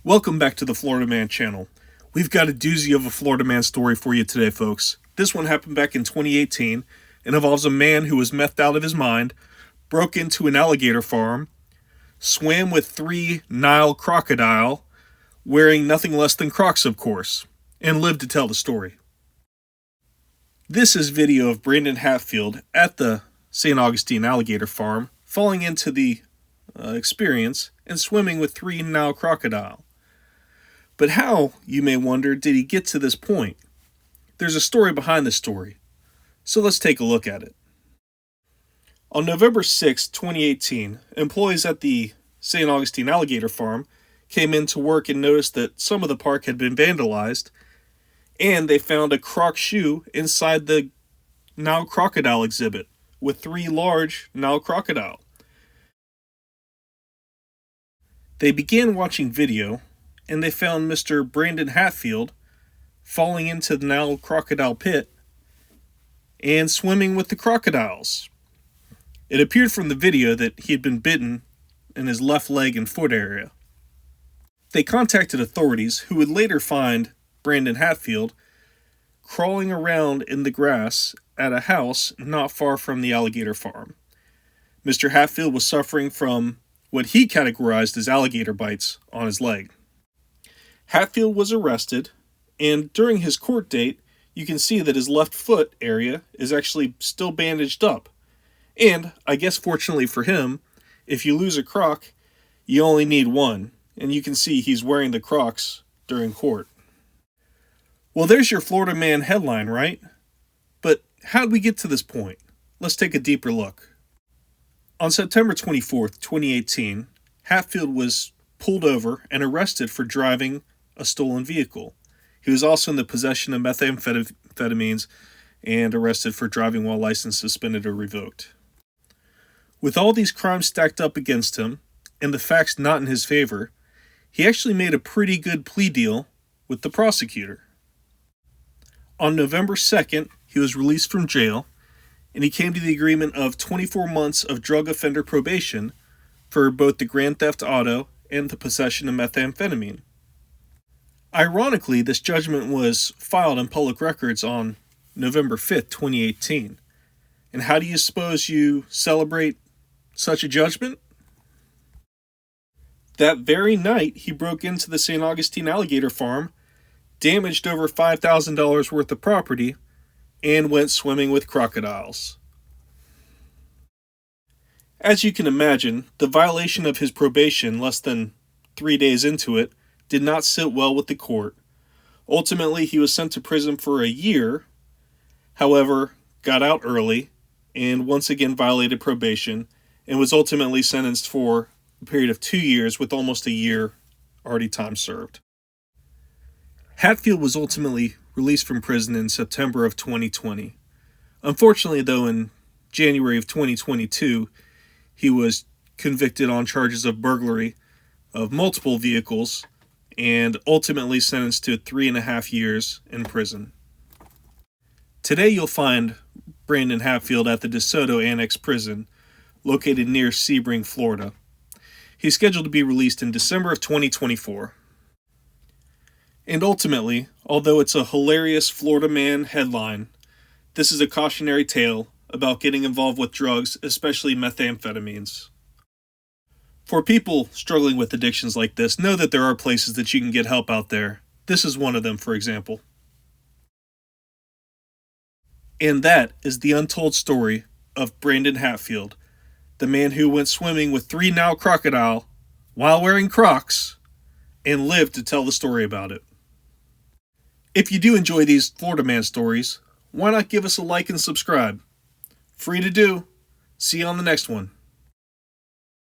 Welcome back to the Florida Man channel. We've got a doozy of a Florida Man story for you today, folks. This one happened back in 2018 and involves a man who was methed out of his mind, broke into an alligator farm, swam with 3 Nile crocodile, wearing nothing less than Crocs, of course, and lived to tell the story. This is video of Brandon Hatfield at the St. Augustine alligator farm, falling into the experience and swimming with 3 Nile crocodile. But how, you may wonder, did he get to this point? There's a story behind the story, so let's take a look at it. On November 6, 2018, employees at the St. Augustine alligator farm came in to work and noticed that some of the park had been vandalized, and they found a Croc shoe inside the Nile crocodile exhibit with 3 large Nile crocodile. They began watching video, and they found Mr. Brandon Hatfield falling into the Nile crocodile pit and swimming with the crocodiles. It appeared from the video that he had been bitten in his left leg and foot area. They contacted authorities, who would later find Brandon Hatfield crawling around in the grass at a house not far from the alligator farm. Mr. Hatfield was suffering from what he categorized as alligator bites on his leg. Hatfield was arrested, and during his court date, you can see that his left foot area is actually still bandaged up. And, I guess fortunately for him, if you lose a Croc, you only need one, and you can see he's wearing the Crocs during court. Well, there's your Florida Man headline, right? But how'd we get to this point? Let's take a deeper look. On September 24th, 2018, Hatfield was pulled over and arrested for driving a stolen vehicle. He was also in the possession of methamphetamines and arrested for driving while license suspended or revoked. With all these crimes stacked up against him and the facts not in his favor, he actually made a pretty good plea deal with the prosecutor. On November 2nd, he was released from jail, and he came to the agreement of 24 months of drug offender probation for both the grand theft auto and the possession of methamphetamine. Ironically, this judgment was filed in public records on November 5th, 2018. And how do you suppose you celebrate such a judgment? That very night, he broke into the St. Augustine alligator farm, damaged over $5,000 worth of property, and went swimming with crocodiles. As you can imagine, the violation of his probation less than 3 days into it did not sit well with the court. Ultimately, he was sent to prison for a year, however, got out early, and once again violated probation, and was ultimately sentenced for a period of 2 years with almost a year already time served. Hatfield was ultimately released from prison in September of 2020. Unfortunately, though, in January of 2022, he was convicted on charges of burglary of multiple vehicles and ultimately sentenced to 3.5 years in prison. Today you'll find Brandon Hatfield at the DeSoto Annex Prison, located near Sebring, Florida. He's scheduled to be released in December of 2024. And ultimately, although it's a hilarious Florida Man headline, this is a cautionary tale about getting involved with drugs, especially methamphetamines. For people struggling with addictions like this, know that there are places that you can get help out there. This is one of them, for example. And that is the untold story of Brandon Hatfield, the man who went swimming with 3 Nile crocodile while wearing Crocs and lived to tell the story about it. If you do enjoy these Florida Man stories, why not give us a like and subscribe? Free to do. See you on the next one.